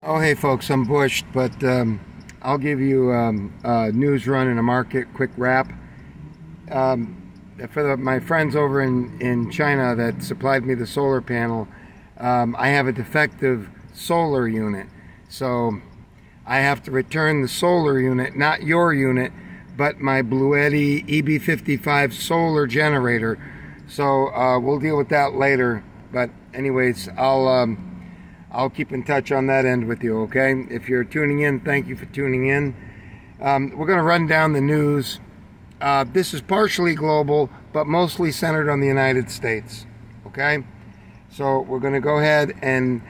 Oh, hey folks, I'm Bush, but I'll give you a news run and a market quick wrap. For my friends over in China that supplied me the solar panel, I have a defective solar unit. So I have to return the solar unit, not your unit, but my Bluetti EB55 solar generator. So we'll deal with that later. But anyways, I'll keep in touch on that end with you, okay? If you're tuning in, thank you for tuning in. We're going to run down the news. This is partially global, but mostly centered on the United States, okay? So we're going to go ahead and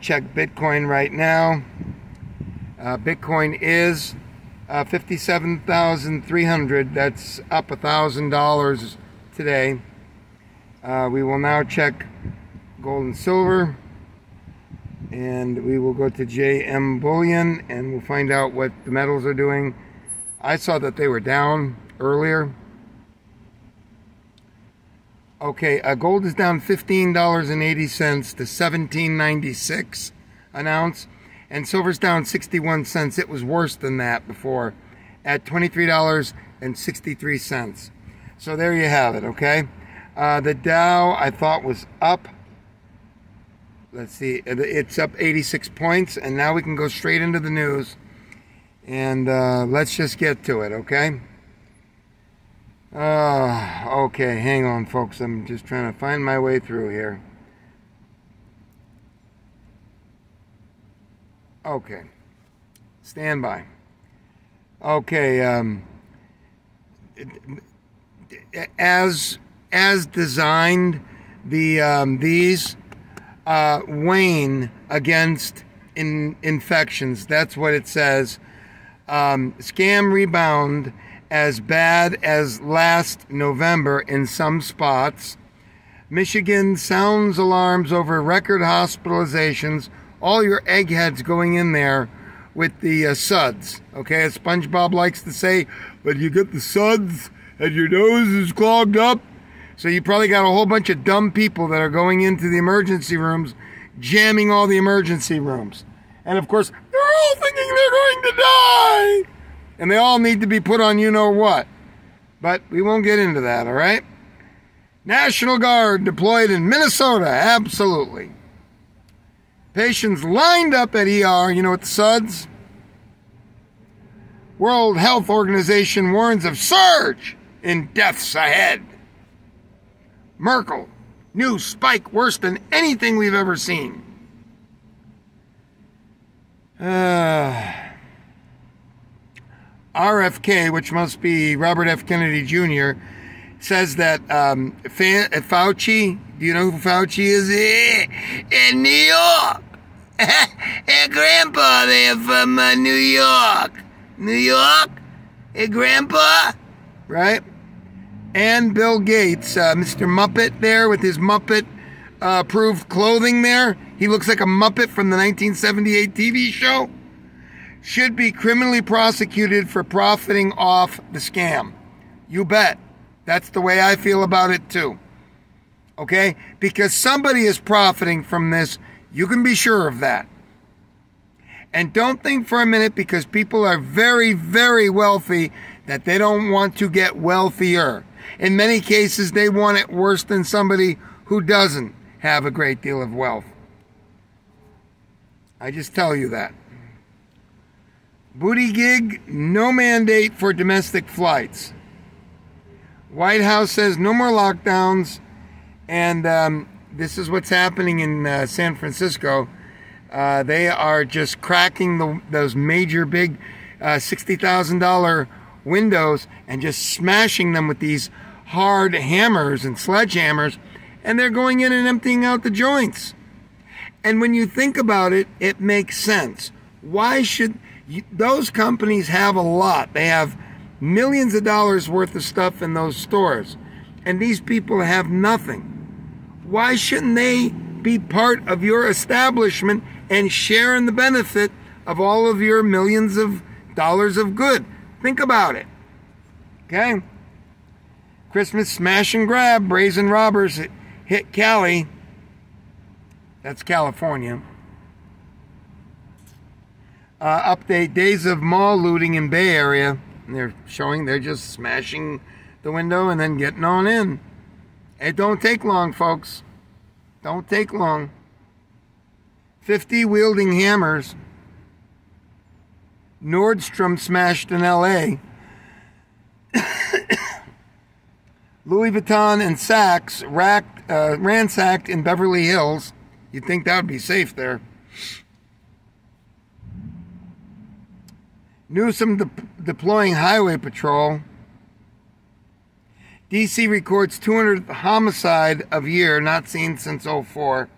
check Bitcoin right now. Bitcoin is 57,300. That's up $1,000 today. We will now check gold and silver. And we will go to JM Bullion and we'll find out what the metals are doing. I saw that they were down earlier. Okay, gold is down $15.80 to $17.96 an ounce. And silver's down 61 cents. It was worse than that before at $23.63. So there you have it, okay? The Dow I thought was up. Let's see, it's up 86 points, and now we can go straight into the news. And let's just get to it, okay? Okay, hang on, folks. I'm just trying to find my way through here. Okay, stand by. Okay, as designed, these wane against infections. That's what it says. Scam rebound as bad as last November in some spots. Michigan sounds alarms over record hospitalizations. All your eggheads going in there with the suds. Okay, as SpongeBob likes to say, but you get the suds and your nose is clogged up. So you probably got a whole bunch of dumb people that are going into the emergency rooms, jamming all the emergency rooms. And of course, they're all thinking they're going to die. And they all need to be put on you-know-what. But we won't get into that, all right? National Guard deployed in Minnesota, absolutely. Patients lined up at ER, you know what the suds? World Health Organization warns of surge in deaths ahead. Merkel, new spike worse than anything we've ever seen. RFK, which must be Robert F. Kennedy Jr., says that Fauci, do you know who Fauci is? In New York. Hey, Grandpa, they're from New York. New York? Hey, Grandpa? Right? And Bill Gates, Mr. Muppet there with his Muppet-approved clothing there. He looks like a Muppet from the 1978 TV show. Should be criminally prosecuted for profiting off the scam. You bet. That's the way I feel about it too. Okay? Because somebody is profiting from this. You can be sure of that. And don't think for a minute, because people are very, very wealthy, that they don't want to get wealthier. In many cases, they want it worse than somebody who doesn't have a great deal of wealth. I just tell you that. Buttigieg, no mandate for domestic flights. White House says no more lockdowns. And this is what's happening in San Francisco. They are just cracking those major big $60,000 windows and just smashing them with these hard hammers and sledgehammers, and they're going in and emptying out the joints. And when you think about it, it makes sense. Why should those companies have a lot? They have millions of dollars worth of stuff in those stores, and these people have nothing. Why shouldn't they be part of your establishment and share in the benefit of all of your millions of dollars of good? Think about it. Okay? Christmas smash and grab. Brazen robbers hit Cali. That's California. Update, days of mall looting in Bay Area. And they're showing they're just smashing the window and then getting on in. It don't take long, folks. Don't take long. 50 wielding hammers. Nordstrom smashed in L.A. Louis Vuitton and Saks ransacked in Beverly Hills. You'd think that would be safe there. Newsom deploying highway patrol. D.C. records 200th homicide of year, not seen since '04.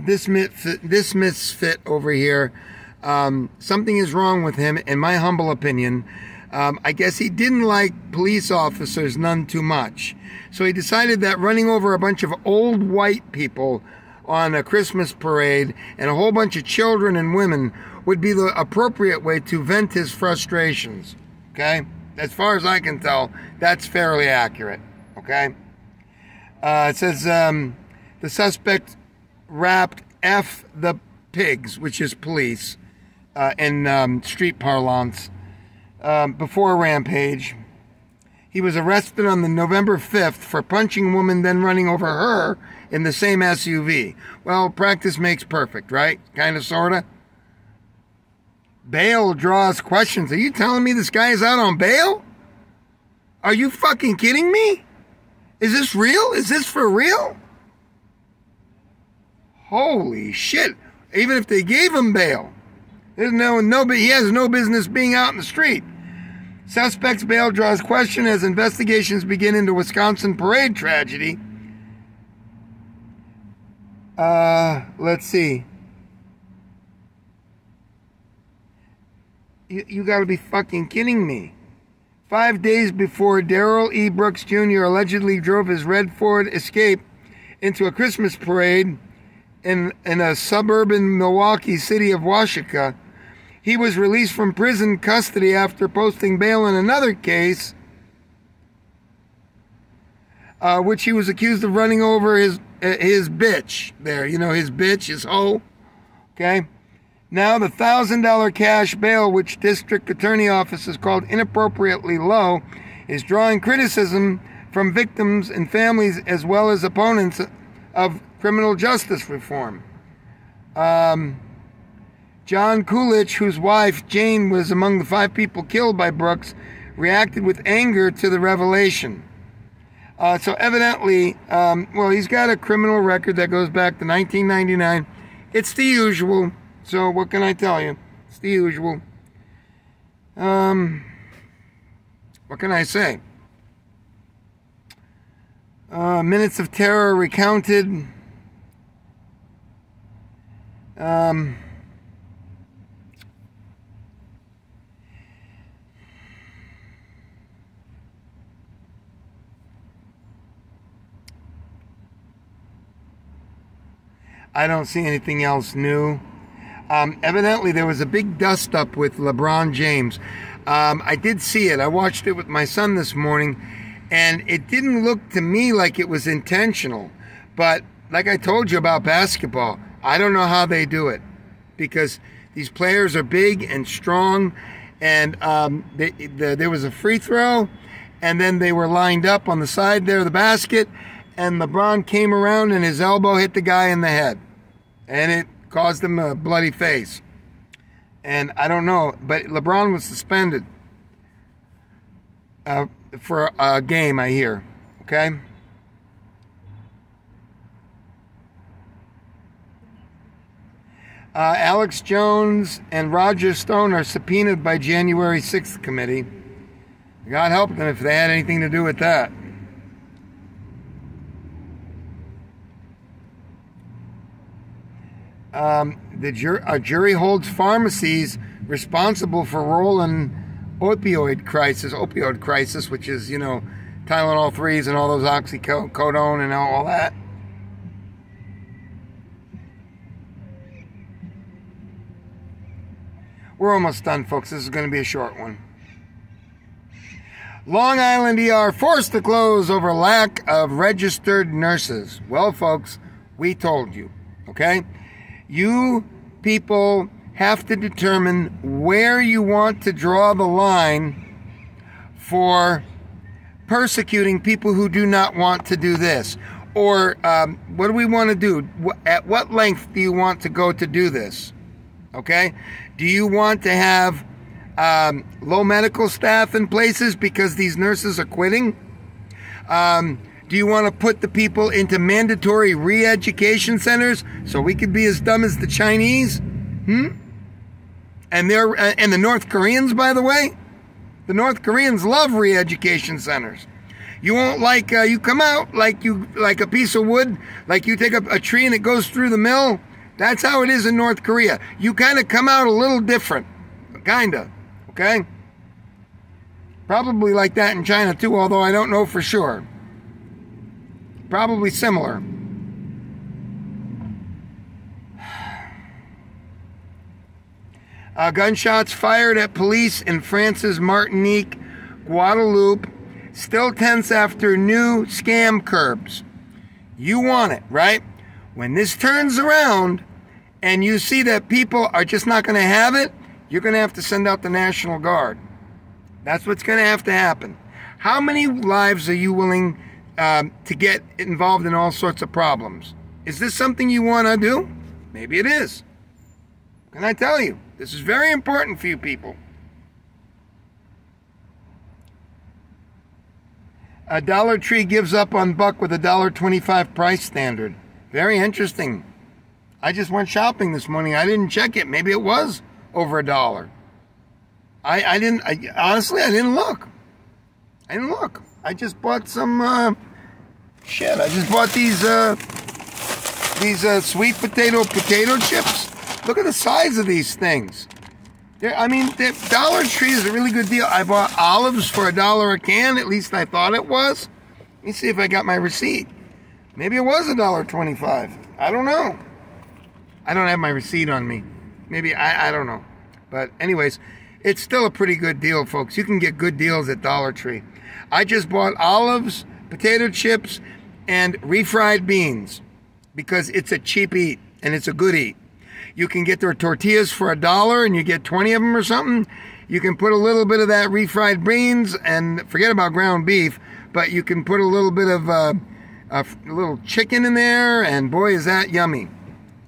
This misfit over here, something is wrong with him, in my humble opinion. I guess he didn't like police officers none too much. So he decided that running over a bunch of old white people on a Christmas parade and a whole bunch of children and women would be the appropriate way to vent his frustrations. Okay? As far as I can tell, that's fairly accurate. Okay? It says the suspect rapped F the pigs, which is police, in street parlance, before a rampage. He was arrested on the November 5th for punching a woman, then running over her in the same SUV. Well, practice makes perfect, right? Kind of, sort of. Bail draws questions. Are you telling me this guy is out on bail? Are you fucking kidding me? Is this real? Is this for real? Holy shit. Even if they gave him bail, there's he has no business being out in the street. Suspect's bail draws question as investigations begin into Wisconsin parade tragedy. Let's see. You gotta be fucking kidding me. 5 days before Darrell E. Brooks Jr. allegedly drove his red Ford Escape into a Christmas parade in a suburban Milwaukee city of Washika, he was released from prison custody after posting bail in another case, which he was accused of running over his bitch there. You know, his bitch, his hoe. Okay? Now the $1,000 cash bail, which district attorney office has called inappropriately low, is drawing criticism from victims and families as well as opponents of criminal justice reform. John Coolidge, whose wife Jane was among the 5 people killed by Brooks, reacted with anger to the revelation. So evidently, well, he's got a criminal record that goes back to 1999. It's the usual. So what can I tell you? It's the usual. What can I say? Minutes of terror recounted. I don't see anything else new. Evidently, there was a big dust-up with LeBron James. I did see it. I watched it with my son this morning, and it didn't look to me like it was intentional. But like I told you about basketball, I don't know how they do it, because these players are big and strong, and there was a free throw, and then they were lined up on the side there of the basket, and LeBron came around and his elbow hit the guy in the head, and it caused him a bloody face. And I don't know, but LeBron was suspended for a game, I hear. Okay? Alex Jones and Roger Stone are subpoenaed by January 6th committee. God help them if they had anything to do with that. A jury holds pharmacies responsible for role in opioid crisis, which is, you know, Tylenol 3s and all those oxycodone and all that. We're almost done, folks. This is going to be a short one. Long Island ER forced to close over lack of registered nurses. Well, folks, we told you, okay? You people have to determine where you want to draw the line for persecuting people who do not want to do this. Or what do we want to do? At what length do you want to go to do this? Okay? Do you want to have low medical staff in places because these nurses are quitting? Do you want to put the people into mandatory re-education centers so we could be as dumb as the Chinese? And the North Koreans, by the way, the North Koreans love re-education centers. You won't you come out like a piece of wood, like you take a tree and it goes through the mill. That's how it is in North Korea. You kind of come out a little different, kinda, okay? Probably like that in China too, although I don't know for sure. Probably similar. Gunshots fired at police in France's Martinique, Guadeloupe. Still tense after new scam curbs. You want it, right? When this turns around and you see that people are just not going to have it, you're going to have to send out the National Guard. That's what's going to have to happen. How many lives are you willing to get involved in all sorts of problems? Is this something you want to do? Maybe it is. Can I tell you? This is very important for you people. A Dollar Tree gives up on buck with a $1.25 price standard. Very interesting. I just went shopping this morning. I didn't check it. Maybe it was over $1. Honestly, I didn't look. I just bought some shit. I just bought these sweet potato chips. Look at the size of these things. The Dollar Tree is a really good deal. I bought olives for $1 a can. At least I thought it was. Let me see if I got my receipt. Maybe it was $1.25. I don't know. I don't have my receipt on me. Maybe, I don't know. But anyways, it's still a pretty good deal, folks. You can get good deals at Dollar Tree. I just bought olives, potato chips, and refried beans because it's a cheap eat and it's a good eat. You can get their tortillas for $1 and you get 20 of them or something. You can put a little bit of that refried beans and forget about ground beef, but you can put a little bit of a little chicken in there, and boy, is that yummy.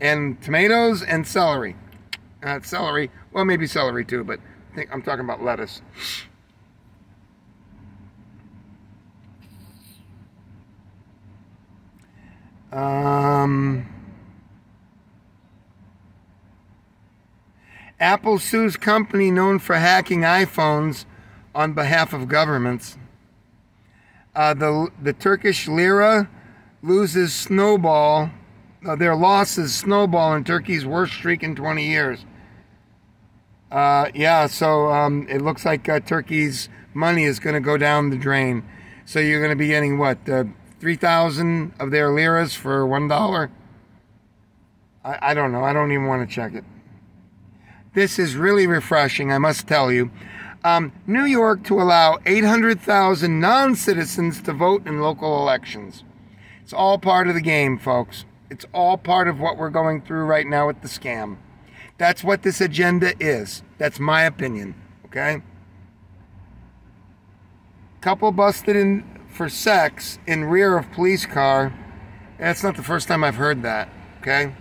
And tomatoes and celery. Celery, well, maybe celery too, but I think I'm talking about lettuce. Apple sues company known for hacking iPhones on behalf of governments. The Turkish lira loses snowball. Their losses snowball in Turkey's worst streak in 20 years. So it looks like Turkey's money is going to go down the drain. So you're going to be getting what, 3,000 of their liras for $1? I don't know. I don't even want to check it. This is really refreshing, I must tell you. New York to allow 800,000 non-citizens to vote in local elections. It's all part of the game, folks. It's all part of what we're going through right now with the scam. That's what this agenda is. That's my opinion, okay? Couple busted in for sex in rear of police car. That's not the first time I've heard that, okay?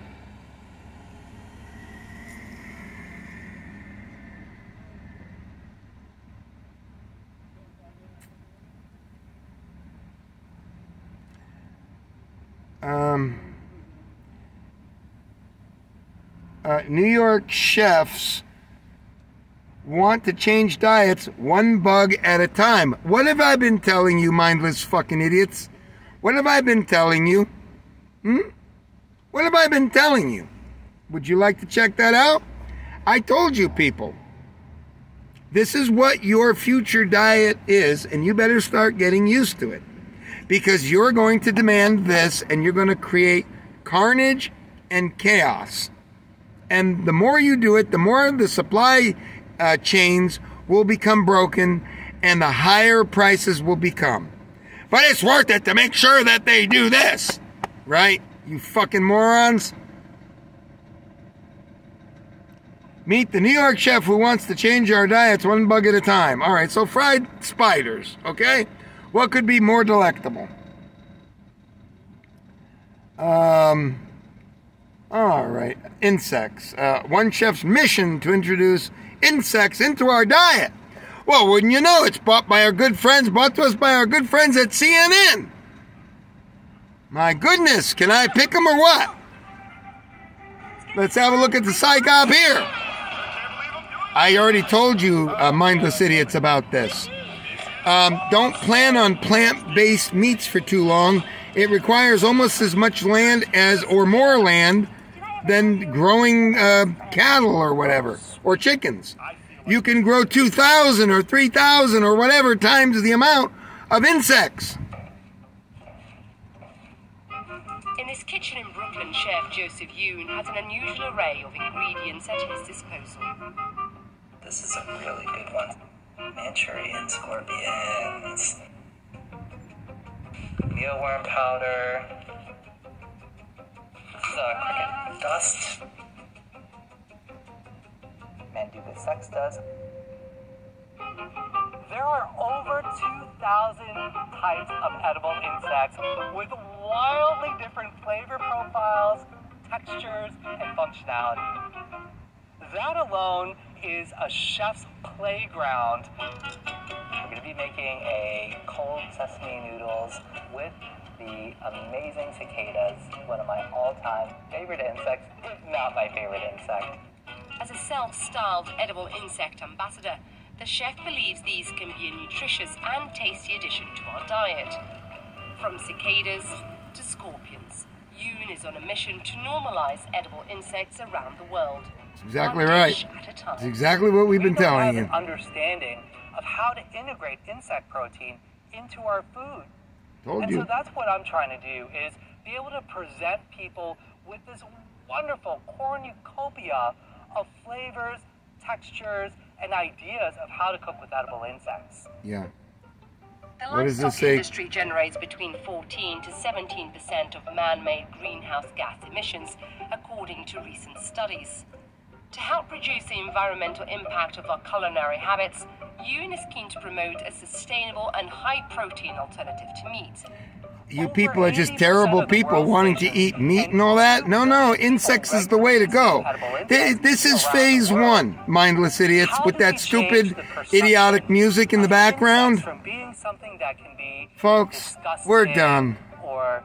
New York chefs want to change diets one bug at a time. What have I been telling you, mindless fucking idiots? What have I been telling you? What have I been telling you? Would you like to check that out? I told you, people. This is what your future diet is, and you better start getting used to it. Because you're going to demand this, and you're going to create carnage and chaos. And the more you do it, the more the supply chains will become broken, and the higher prices will become. But it's worth it to make sure that they do this. Right? You fucking morons. Meet the New York chef who wants to change our diets one bug at a time. All right, so fried spiders, okay? What could be more delectable? All right, insects. One chef's mission to introduce insects into our diet. Well, wouldn't you know, it's brought to us by our good friends at CNN. My goodness, can I pick them or what? Let's have a look at the psyop here. I already told you, mindless idiots, about this. Don't plan on plant-based meats for too long. It requires almost as much land or more land than growing cattle or whatever, or chickens. You can grow 2,000 or 3,000 or whatever times the amount of insects. In this kitchen in Brooklyn, Chef Joseph Yoon has an unusual array of ingredients at his disposal. This is a really good one. Manchurian scorpions. Mealworm powder. This is cricket dust. Manduka sex dust. There are over 2,000 types of edible insects with wildly different flavor profiles, textures, and functionality. That alone is a chef's playground. We're going to be making a cold sesame noodles with the amazing cicadas, one of my all-time favorite insects, if not my favorite insect. As a self-styled edible insect ambassador, the chef believes these can be a nutritious and tasty addition to our diet. From cicadas to scorpions, Yoon is on a mission to normalize edible insects around the world. That's exactly right. That's exactly what we've been telling you. We have an understanding of how to integrate insect protein into our food. So that's what I'm trying to do, is be able to present people with this wonderful cornucopia of flavors, textures, and ideas of how to cook with edible insects. Yeah. The What does this livestock say? industry generates between 14 to 17% of man-made greenhouse gas emissions, according to recent studies. To help reduce the environmental impact of our culinary habits, Yoon is keen to promote a sustainable and high-protein alternative to meat. You people are just terrible people wanting to eat meat and all that. No, insects is the way to go. This is phase one, mindless idiots, with that stupid, idiotic music in the background. From being something that can be Folks, we're done. or